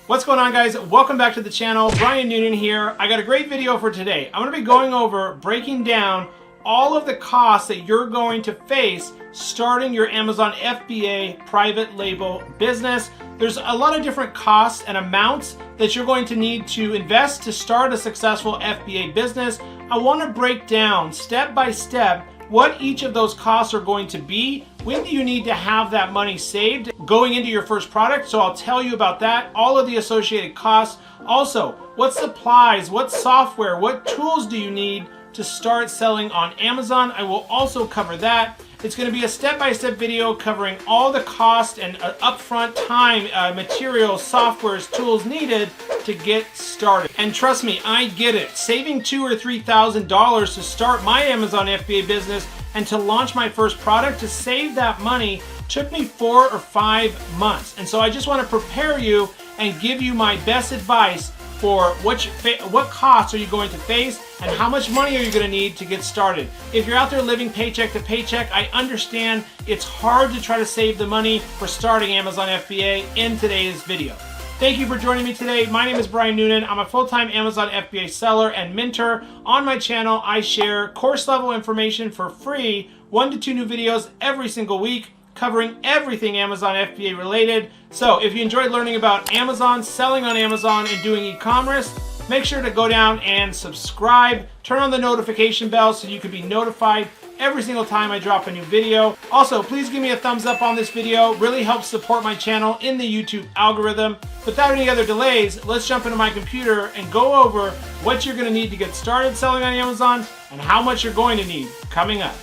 What's going on, guys? Welcome back to the channel. Brian Noonan here. I got a great video for today. I'm going to be going over breaking down all of the costs that you're going to face starting your Amazon FBA private label business. There's a lot of different costs and amounts that you're going to need to invest to start a successful FBA business. I want to break down step by step what each of those costs are going to be. When do you need to have that money saved going into your first product? So I'll tell you about that, all of the associated costs. Also, what supplies, what software, what tools do you need to start selling on Amazon? I will also cover that. It's going to be a step-by-step video covering all the cost and upfront time, materials, softwares, tools needed to get started. And trust me, I get it. Saving $2,000 or $3,000 to start my Amazon FBA business and to launch my first product, to save that money, took me 4 or 5 months. And so I just want to prepare you and give you my best advice for what costs are you going to face and how much money are you going to need to get started. If you're out there living paycheck to paycheck, I understand it's hard to try to save the money for starting Amazon FBA in today's video. Thank you for joining me today. My name is Brian Noonan. I'm a full-time Amazon FBA seller and mentor. On my channel, I share course level information for free, 1 to 2 new videos every single week, covering everything Amazon FBA related. So if you enjoyed learning about Amazon, selling on Amazon, and doing e-commerce, make sure to go down and subscribe. Turn on the notification bell so you can be notified every single time I drop a new video. Also, please give me a thumbs up on this video. Really helps support my channel in the YouTube algorithm. Without any other delays, let's jump into my computer and go over what you're going to need to get started selling on Amazon and how much you're going to need coming up.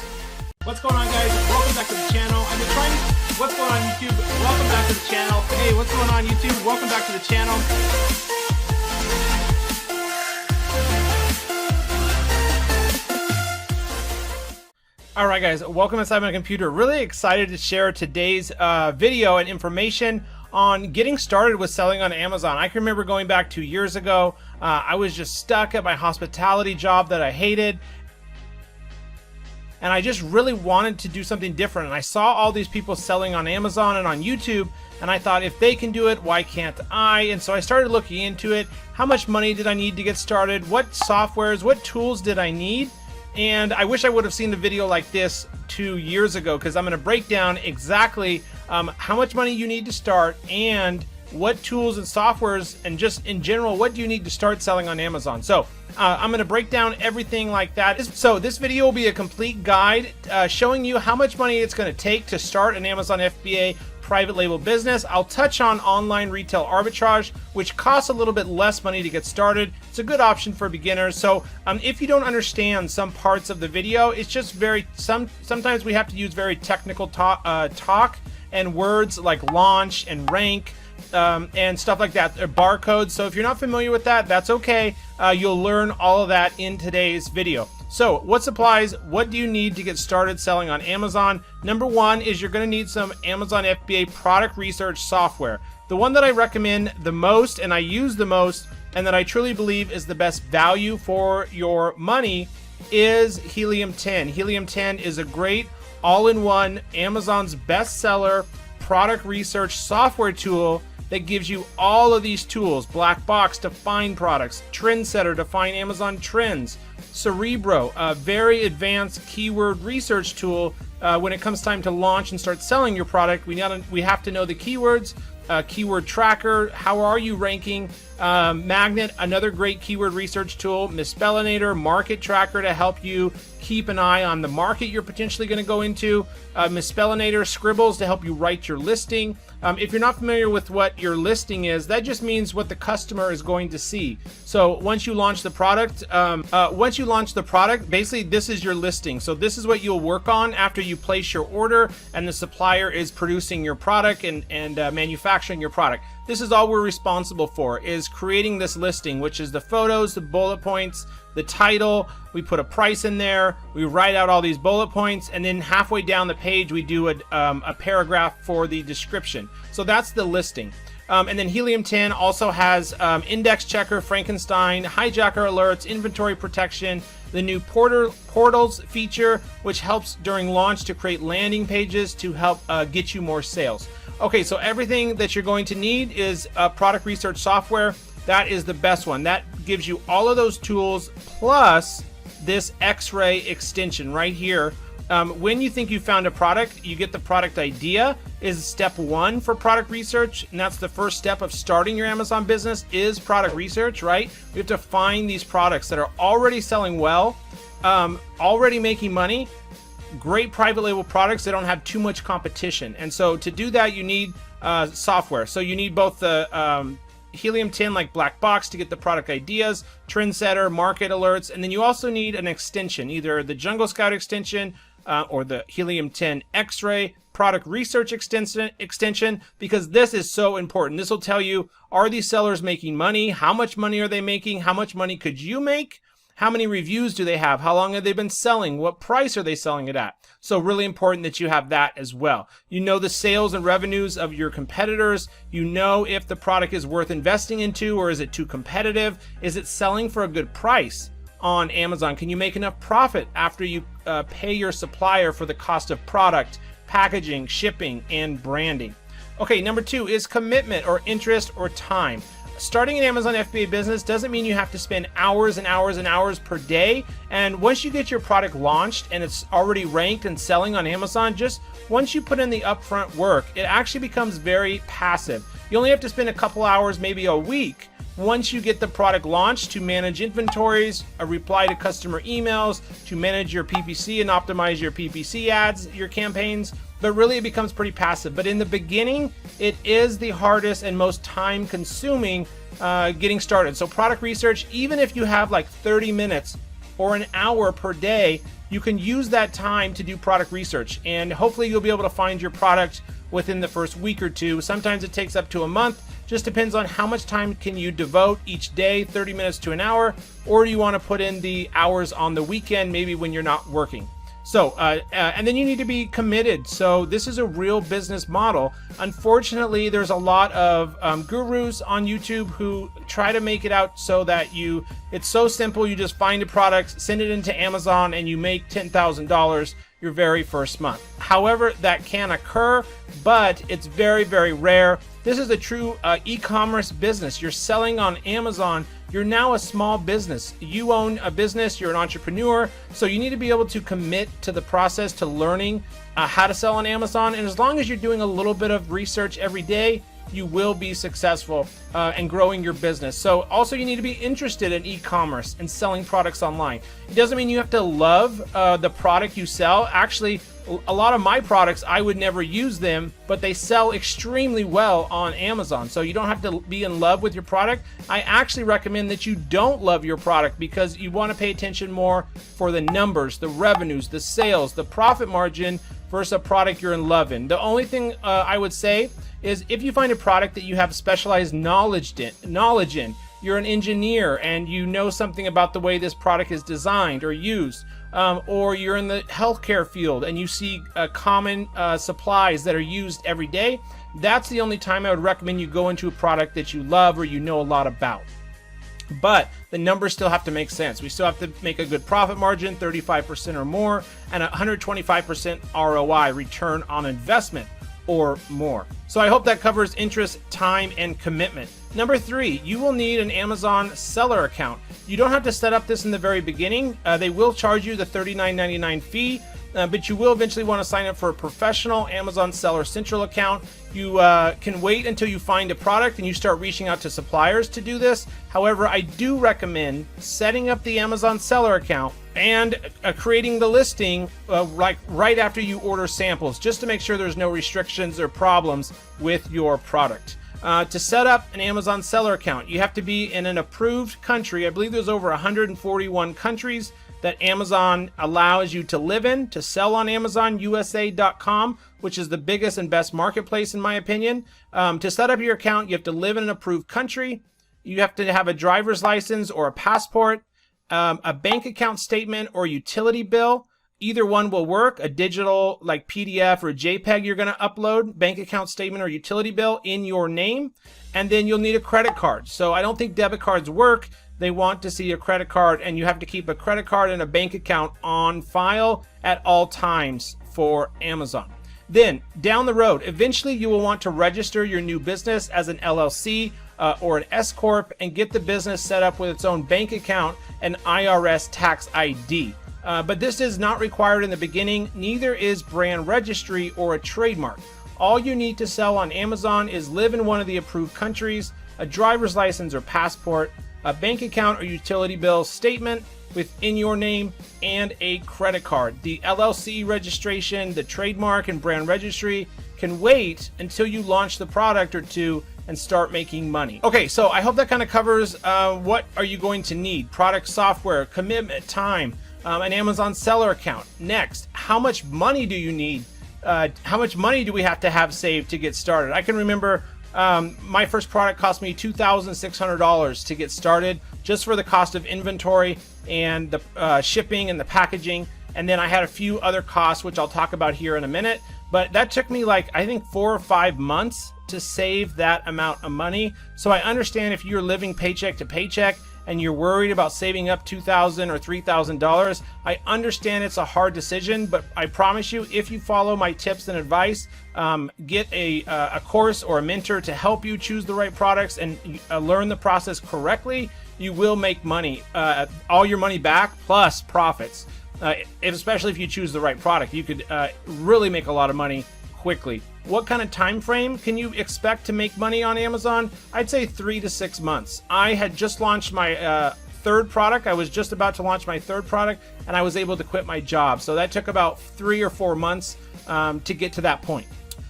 What's going on, guys? Welcome back to the channel. I've been trying. What's going on, YouTube? Welcome back to the channel. Hey, what's going on, YouTube? Welcome back to the channel. All right, guys, welcome inside my computer. Really excited to share today's video and information on getting started with selling on Amazon. I can remember going back 2 years ago. I was just stuck at my hospitality job that I hated. And I just really wanted to do something different. And I saw all these people selling on Amazon and on YouTube. And I thought, if they can do it, why can't I? And so I started looking into it. How much money did I need to get started? What softwares, what tools did I need? And I wish I would have seen the video like this 2 years ago, because I'm going to break down exactly how much money you need to start and what tools and softwares, and just in general, what do you need to start selling on Amazon. So I'm going to break down everything like that. So this video will be a complete guide showing you how much money it's going to take to start an Amazon FBA private label business. I'll touch on online retail arbitrage, which costs a little bit less money to get started. It's a good option for beginners. So if you don't understand some parts of the video, it's just sometimes we have to use very technical talk and words like launch and rank and stuff like that, or barcodes. So if you're not familiar with that, that's okay. You'll learn all of that in today's video. So what supplies, what do you need to get started selling on Amazon? Number one is you're going to need some Amazon FBA product research software. The one that I recommend the most and I use the most and that I truly believe is the best value for your money is Helium 10. Helium 10 is a great all-in-one Amazon's bestseller product research software tool that gives you all of these tools: Black Box to find products, Trendsetter to find Amazon trends, Cerebro, a very advanced keyword research tool. When it comes time to launch and start selling your product, we have to know the keywords. Keyword Tracker, how are you ranking? Magnet, another great keyword research tool. Misspellinator, Market Tracker to help you keep an eye on the market you're potentially going to go into. Misspellinator, Scribbles to help you write your listing. If you're not familiar with what your listing is, that just means what the customer is going to see. So once you launch the product, basically this is your listing. So this is what you'll work on after you place your order and the supplier is producing your product and manufacturing your product. This is all we're responsible for, is creating this listing, which is the photos, the bullet points, the title. We put a price in there, we write out all these bullet points, and then halfway down the page we do a paragraph for the description. So that's the listing. And then Helium 10 also has index checker, Frankenstein, hijacker alerts, inventory protection, the new portals feature, which helps during launch to create landing pages to help get you more sales. Okay, so everything that you're going to need is product research software. That is the best one. That gives you all of those tools plus this X-ray extension right here. When you think you found a product, you get the product idea is step one for product research. And that's the first step of starting your Amazon business is product research, right? We have to find these products that are already selling well, already making money, great private label products that don't have too much competition. And so to do that, you need software. So you need both the Helium 10 like black box to get the product ideas, Trendsetter, market alerts, and then you also need an extension, either the Jungle Scout extension or the Helium 10 X-ray product research extension, because this is so important. This will tell you, are these sellers making money? How much money are they making? How much money could you make? How many reviews do they have? How long have they been selling? What price are they selling it at? So really important that you have that as well. You know the sales and revenues of your competitors. You know if the product is worth investing into, or is it too competitive? Is it selling for a good price on Amazon? Can you make enough profit after you pay your supplier for the cost of product, packaging, shipping, and branding? Okay, number 2 is commitment or interest or time. Starting an Amazon FBA business doesn't mean you have to spend hours and hours and hours per day. And once you get your product launched and it's already ranked and selling on Amazon, just once you put in the upfront work, it actually becomes very passive. You only have to spend a couple hours, maybe a week, once you get the product launched to manage inventories, reply to customer emails, to manage your PPC and optimize your PPC ads, your campaigns. But really it becomes pretty passive. But in the beginning, it is the hardest and most time consuming getting started. So product research, even if you have like 30 minutes or an hour per day, you can use that time to do product research. And hopefully you'll be able to find your product within the first week or two. Sometimes it takes up to a month. Just depends on how much time can you devote each day, 30 minutes to an hour, or do you want to put in the hours on the weekend, maybe when you're not working. So, and then you need to be committed. So this is a real business model. Unfortunately, there's a lot of gurus on YouTube who try to make it out so that it's so simple. You just find a product, send it into Amazon, and you make $10,000 your very first month. However, that can occur, but it's very, very rare. This is a true e-commerce business. You're selling on Amazon. You're now a small business. You own a business, you're an entrepreneur, so you need to be able to commit to the process, to learning how to sell on Amazon. And as long as you're doing a little bit of research every day, you will be successful and growing your business. So also you need to be interested in e-commerce and selling products online. It doesn't mean you have to love the product you sell. Actually, a lot of my products, I would never use them, but they sell extremely well on Amazon. So you don't have to be in love with your product. I actually recommend that you don't love your product, because you want to pay attention more for the numbers, the revenues, the sales, the profit margin versus a product you're in love in. The only thing I would say is if you find a product that you have specialized knowledge in, you're an engineer and you know something about the way this product is designed or used, or you're in the healthcare field and you see common supplies that are used every day, that's the only time I would recommend you go into a product that you love or you know a lot about. But the numbers still have to make sense. We still have to make a good profit margin, 35% or more, and 125% ROI, return on investment, or more. So I hope that covers interest, time, and commitment. Number 3, you will need an Amazon seller account. You don't have to set up this in the very beginning. They will charge you the $39.99 fee, but you will eventually want to sign up for a professional Amazon Seller Central account. You can wait until you find a product and you start reaching out to suppliers to do this. However, I do recommend setting up the Amazon Seller account and creating the listing right after you order samples, just to make sure there's no restrictions or problems with your product. To set up an Amazon seller account, you have to be in an approved country. I believe there's over 141 countries that Amazon allows you to live in, to sell on AmazonUSA.com, which is the biggest and best marketplace in my opinion. To set up your account, you have to live in an approved country. You have to have a driver's license or a passport, a bank account statement or utility bill. Either one will work, a digital like PDF or JPEG you're going to upload, bank account statement or utility bill in your name, and then you'll need a credit card. So I don't think debit cards work. They want to see a credit card, and you have to keep a credit card and a bank account on file at all times for Amazon. Then down the road, eventually you will want to register your new business as an LLC or an S Corp and get the business set up with its own bank account and IRS tax ID. But this is not required in the beginning, neither is brand registry or a trademark. All you need to sell on Amazon is live in one of the approved countries, a driver's license or passport, a bank account or utility bill statement within your name, and a credit card. The LLC registration, the trademark and brand registry can wait until you launch the product or two and start making money. Okay, so I hope that kind of covers what are you going to need. Product, software, commitment, time, an Amazon seller account. Next, how much money do you need? How much money do we have to have saved to get started? I can remember my first product cost me $2,600 to get started, just for the cost of inventory and the shipping and the packaging. And then I had a few other costs, which I'll talk about here in a minute. But that took me like, I think 4 or 5 months to save that amount of money. So I understand if you're living paycheck to paycheck and you're worried about saving up $2,000 or $3,000, I understand it's a hard decision, but I promise you, if you follow my tips and advice, get a course or a mentor to help you choose the right products and learn the process correctly, you will make money, all your money back plus profits. Especially if you choose the right product, you could really make a lot of money quickly. What kind of time frame can you expect to make money on Amazon? I'd say 3 to 6 months. I had just launched my third product. I was just about to launch my third product, and I was able to quit my job. So that took about 3 or 4 months to get to that point.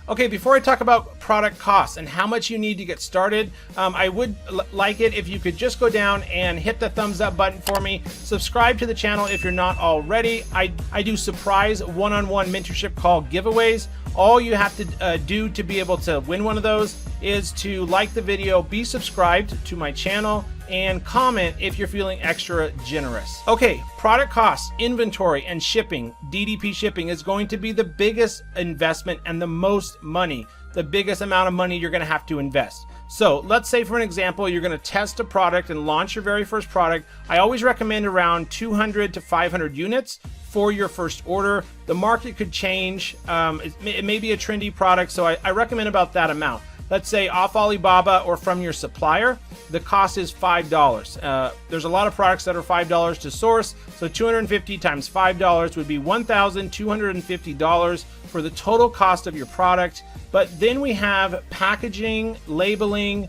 Okay, before I talk about product costs and how much you need to get started, I would like it if you could just go down and hit the thumbs up button for me. Subscribe to the channel if you're not already. I do surprise one-on-one mentorship call giveaways. All you have to do to be able to win one of those is to like the video, be subscribed to my channel, and comment if you're feeling extra generous. Okay, product costs, inventory, and shipping. DDP shipping is going to be the biggest investment and the most money, the biggest amount of money you're gonna have to invest. So let's say, for an example, you're gonna test a product and launch your very first product. I always recommend around 200 to 500 units for your first order. The market could change. It may be a trendy product, so I recommend about that amount. Let's say off Alibaba or from your supplier, the cost is $5. There's a lot of products that are $5 to source, so 250 times $5 would be $1,250 for the total cost of your product. But then we have packaging, labeling,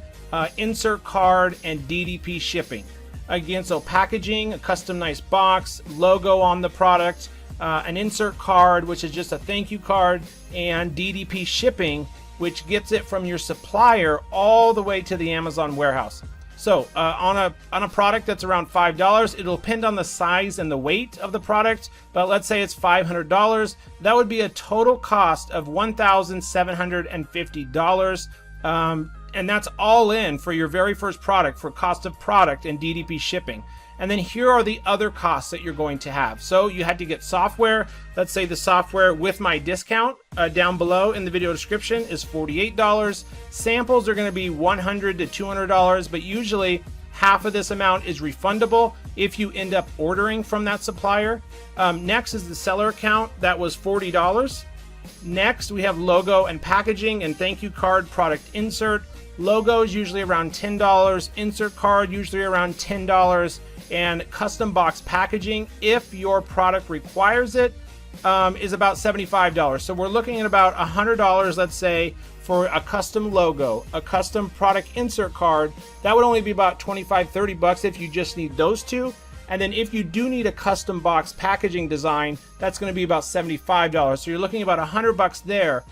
insert card, and DDP shipping. Again, so packaging, a custom nice box, logo on the product, an insert card, which is just a thank you card, and DDP shipping, which gets it from your supplier all the way to the Amazon warehouse. So on a product that's around $5, it'll depend on the size and the weight of the product, but let's say it's $500. That would be a total cost of $1,750. And that's all in for your very first product, for cost of product and DDP shipping. And then here are the other costs that you're going to have. So you had to get software. Let's say the software with my discount down below in the video description is $48. Samples are going to be $100 to $200, but usually half of this amount is refundable if you end up ordering from that supplier. Next is the seller account. That was $40. Next, we have logo and packaging and thank you card product insert. Logo is usually around $10. Insert card usually around $10. And custom box packaging, if your product requires it, is about $75. So we're looking at about $100, let's say, for a custom logo, a custom product insert card. That would only be about $25-30 if you just need those two. And then if you do need a custom box packaging design, that's going to be about $75. So you're looking at about $100 there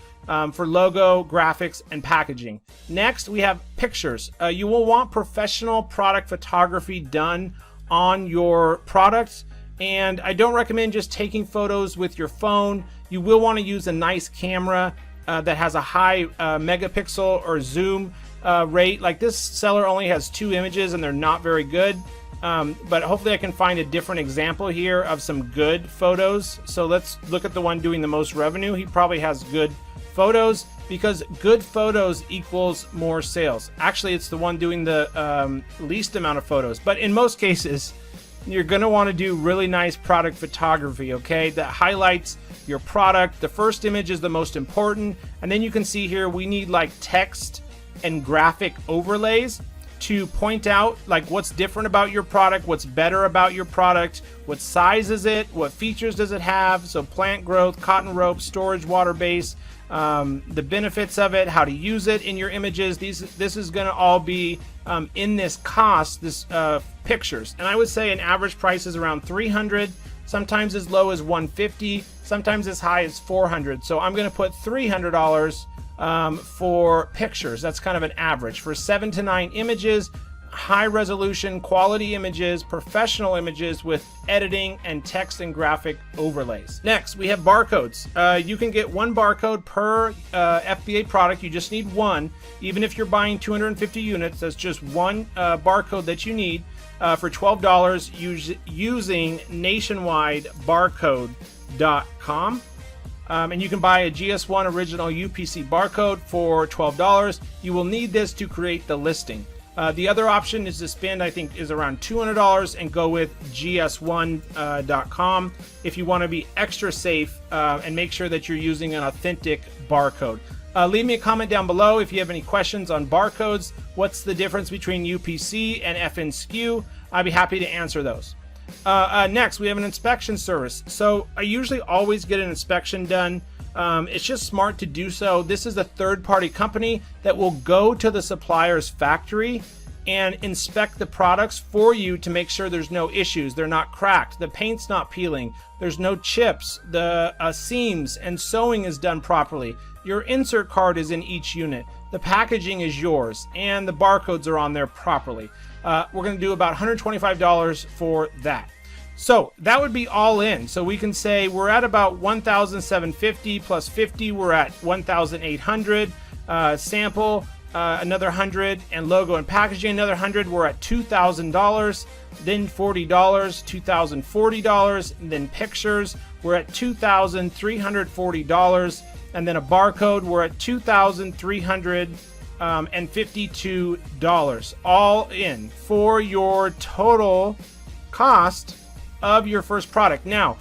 for logo, graphics, and packaging. Next, we have pictures. You will want professional product photography done on your products, and I don't recommend just taking photos with your phone. You will want to use a nice camera that has a high megapixel or zoom rate. Like this seller only has 2 images and they're not very good, but hopefully I can find a different example here of some good photos. So let's look at the one doing the most revenue. He probably has good photos, because good photos equals more sales. Actually, it's the one doing the least amount of photos, but in most cases, you're going to want to do really nice product photography, okay, that highlights your product. The first image is the most important, and then you can see here we need like text and graphic overlays to point out like what's different about your product, what's better about your product, what size is it, what features does it have, so plant growth, cotton rope, storage, water base, the benefits of it, how to use it in your images. This is going to all be in this cost, this pictures, and I would say an average price is around $300, sometimes as low as $150, sometimes as high as $400. So I'm going to put $300 for pictures. That's kind of an average for 7 to 9 images, high resolution quality images, professional images with editing and text and graphic overlays. Next, we have barcodes. You can get one barcode per FBA product. You just need one. Even if you're buying 250 units, that's just one barcode that you need for $12 using nationwidebarcode.com. And you can buy a GS1 original UPC barcode for $12. You will need this to create the listing. The other option is to spend, I think, is around $200 and go with gs1.com if you want to be extra safe and make sure that you're using an authentic barcode. Leave me a comment down below if you have any questions on barcodes. What's the difference between UPC and FNSKU? I'd be happy to answer those. Next, we have an inspection service. So I usually always get an inspection done. It's just smart to do so. This is a third-party company that will go to the supplier's factory and inspect the products for you to make sure there's no issues. They're not cracked. The paint's not peeling. There's no chips. The seams and sewing is done properly. Your insert card is in each unit. The packaging is yours, and the barcodes are on there properly. We're going to do about $125 for that. So that would be all in. So we can say we're at about $1,750 plus 50. We're at $1,800. Sample another 100, and logo and packaging another 100. We're at $2,000. Then $40, $2,040, and then pictures. We're at $2,340, and then a barcode. We're at $2,352, all in for your total cost of your first product. Now,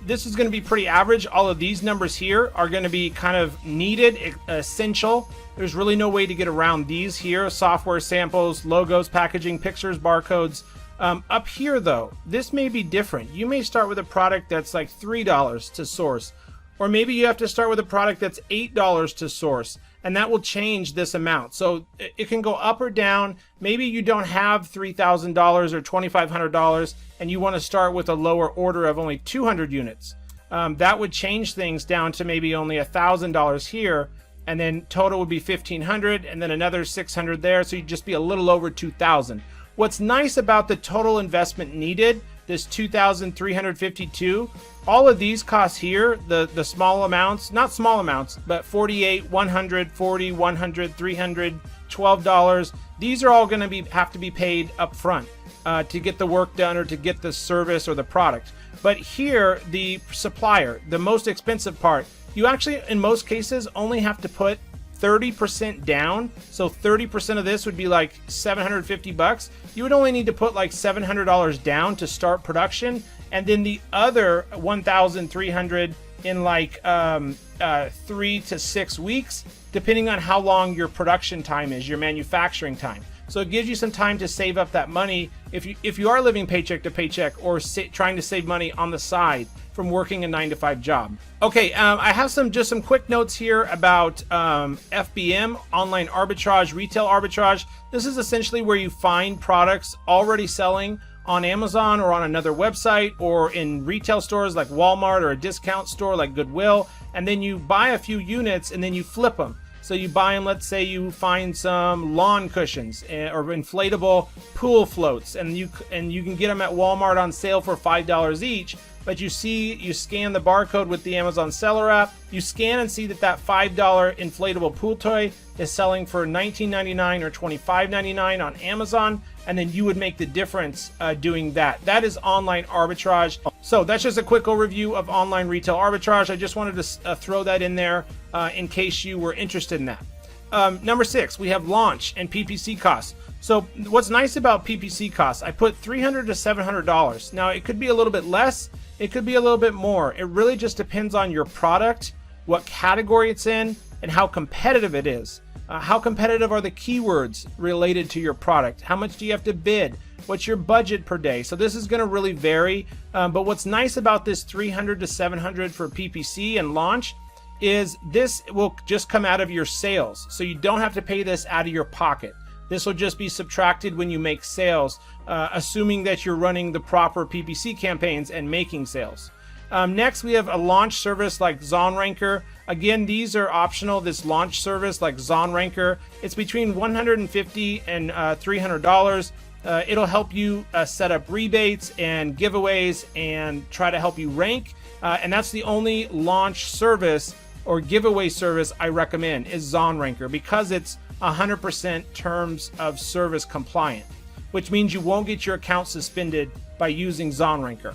this is going to be pretty average. All of these numbers here are going to be kind of needed, essential. There's really no way to get around these here. Software, samples, logos, packaging, pictures, barcodes. Up here though, this may be different. You may start with a product that's like $3 to source, or maybe you have to start with a product that's $8 to source, and that will change this amount. So it can go up or down. Maybe you don't have $3,000 or $2,500 and you want to start with a lower order of only 200 units. That would change things down to maybe only $1,000 here, and then total would be $1,500, and then another $600 there, so you'd just be a little over $2,000. What's nice about the total investment needed, this $2,352, all of these costs here, the small amounts, not small amounts, but $48, $100, $40, $100, $300, $12, these are all going to have to be paid up front to get the work done or to get the service or the product. But here, the supplier, the most expensive part, you actually, in most cases, only have to put 30% down. So 30% of this would be like $750. You would only need to put like $700 down to start production, and then the other $1,300 in like 3 to 6 weeks, depending on how long your production time is, your manufacturing time. So it gives you some time to save up that money if you are living paycheck to paycheck or trying to save money on the side from working a 9-to-5 job. Okay, I have just some quick notes here about FBM, online arbitrage, retail arbitrage. This is essentially where you find products already selling on Amazon or on another website or in retail stores like Walmart or a discount store like Goodwill, and then you buy a few units and then you flip them. So you buy them, let's say you find some lawn cushions or inflatable pool floats, and you can get them at Walmart on sale for $5 each. But you scan the barcode with the Amazon seller app, you scan and see that $5 inflatable pool toy is selling for $19.99 or $25.99 on Amazon, and then you would make the difference doing that. That is online arbitrage. So that's just a quick overview of online retail arbitrage. I just wanted to throw that in there in case you were interested in that. Number 6, we have launch and PPC costs. So what's nice about PPC costs, I put $300 to $700. Now it could be a little bit less, it could be a little bit more. It really just depends on your product, what category it's in, and how competitive it is. How competitive are the keywords related to your product? How much do you have to bid? What's your budget per day? So this is going to really vary. But what's nice about this $300 to $700 for PPC and launch is this will just come out of your sales. So you don't have to pay this out of your pocket. This will just be subtracted when you make sales, assuming that you're running the proper PPC campaigns and making sales. Next, we have a launch service like ZonRanker. Again, these are optional. This launch service like ZonRanker, it's between $150 and $300. It'll help you set up rebates and giveaways and try to help you rank. And that's the only launch service or giveaway service I recommend is ZonRanker, because it's 100% terms of service compliant, which means you won't get your account suspended by using ZonRanker.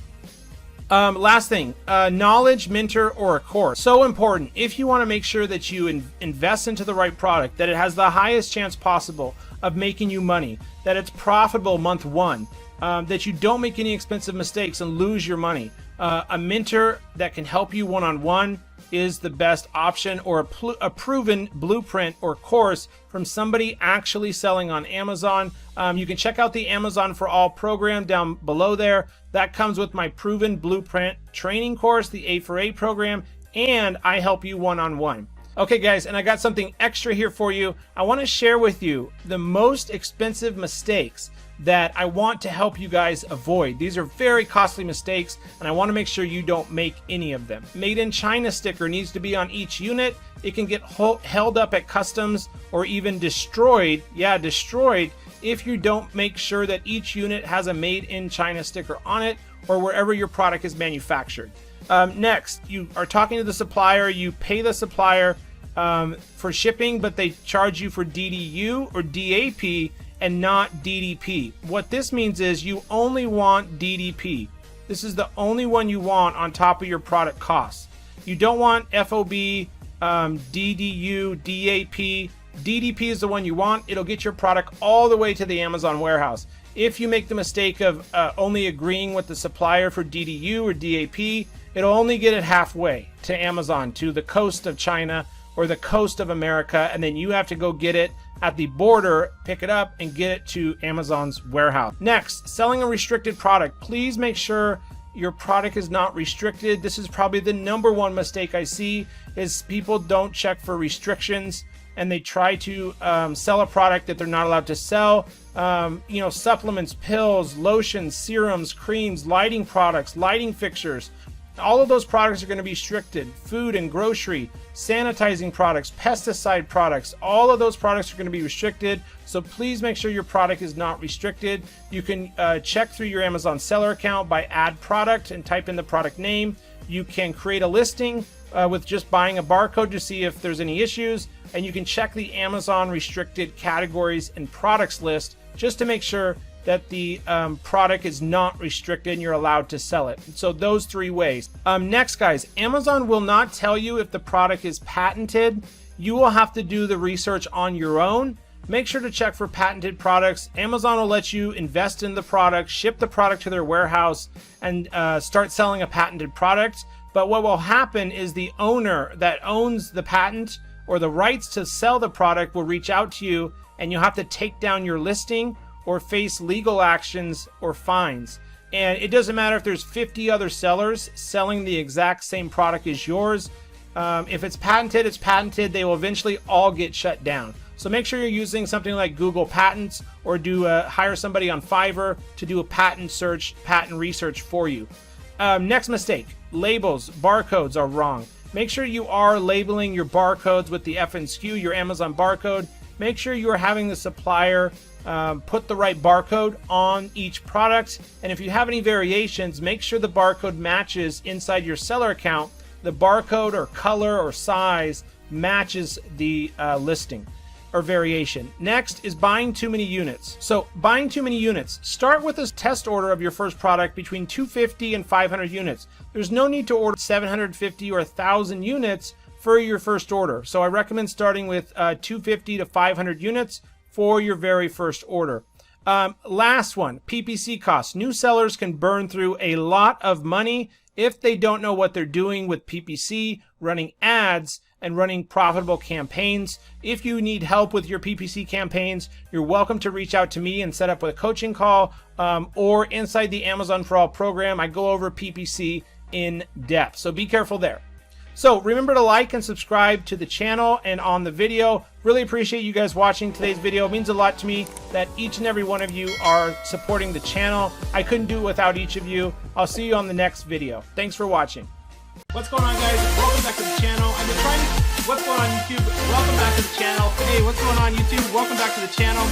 Last thing, knowledge, mentor, or a course. So important. If you want to make sure that you invest into the right product, that it has the highest chance possible of making you money, that it's profitable month 1, that you don't make any expensive mistakes and lose your money. A mentor that can help you one-on-one is the best option, or a proven blueprint or course from somebody actually selling on Amazon. You can check out the Amazon for All program down below there. That comes with my proven blueprint training course, the A4A program, and I help you one-on-one. Okay guys, and I got something extra here for you. I want to share with you the most expensive mistakes that I want to help you guys avoid. These are very costly mistakes, and I want to make sure you don't make any of them. Made in China sticker needs to be on each unit. It can get held up at customs or even destroyed. Yeah, destroyed if you don't make sure that each unit has a made in China sticker on it, or wherever your product is manufactured. Next, you are talking to the supplier. You pay the supplier for shipping, but they charge you for DDU or DAP and not DDP. What this means is you only want DDP. This is the only one you want on top of your product costs. You don't want FOB, DDU, DAP. DDP is the one you want. It'll get your product all the way to the Amazon warehouse. If you make the mistake of only agreeing with the supplier for DDU or DAP, it'll only get it halfway to Amazon, to the coast of China or the coast of America, and then you have to go get it at the border, pick it up, and get it to Amazon's warehouse. Next, selling a restricted product. Please make sure your product is not restricted. This is probably the #1 mistake I see, is people don't check for restrictions and they try to sell a product that they're not allowed to sell. You know, supplements, pills, lotions, serums, creams, lighting products, lighting fixtures. All of those products are going to be restricted. Food and grocery, sanitizing products, pesticide products, all of those products are going to be restricted. So please make sure your product is not restricted. You can check through your Amazon seller account by add product and type in the product name. You can create a listing with just buying a barcode to see if there's any issues. And you can check the Amazon restricted categories and products list just to make sure that the product is not restricted and you're allowed to sell it. So those 3 ways. Next guys, Amazon will not tell you if the product is patented. You will have to do the research on your own. Make sure to check for patented products. Amazon will let you invest in the product, ship the product to their warehouse, and start selling a patented product. But what will happen is the owner that owns the patent or the rights to sell the product will reach out to you, and you'll have to take down your listing or face legal actions or fines. And it doesn't matter if there's 50 other sellers selling the exact same product as yours. If it's patented, it's patented. They will eventually all get shut down. So make sure you're using something like Google Patents, or hire somebody on Fiverr to do a patent search, patent research for you. Next mistake, labels, barcodes are wrong. Make sure you are labeling your barcodes with the FNSKU, your Amazon barcode. Make sure you are having the supplier put the right barcode on each product. And if you have any variations, make sure the barcode matches inside your seller account. The barcode or color or size matches the listing or variation. Next is buying too many units. So buying too many units. Start with a test order of your first product between 250 and 500 units. There's no need to order 750 or 1,000 units for your first order. So I recommend starting with 250 to 500 units for your very first order. Last one, PPC costs. New sellers can burn through a lot of money if they don't know what they're doing with PPC, running ads, and running profitable campaigns. If you need help with your PPC campaigns, you're welcome to reach out to me and set up a coaching call, or inside the Amazon for All program, I go over PPC in depth. So be careful there. So remember to like and subscribe to the channel and on the video. Really appreciate you guys watching today's video. It means a lot to me that each and every one of you are supporting the channel. I couldn't do it without each of you. I'll see you on the next video. Thanks for watching. What's going on, guys? Welcome back to the channel. I've been trying to... What's going on, YouTube? Welcome back to the channel. Hey, what's going on, YouTube? Welcome back to the channel.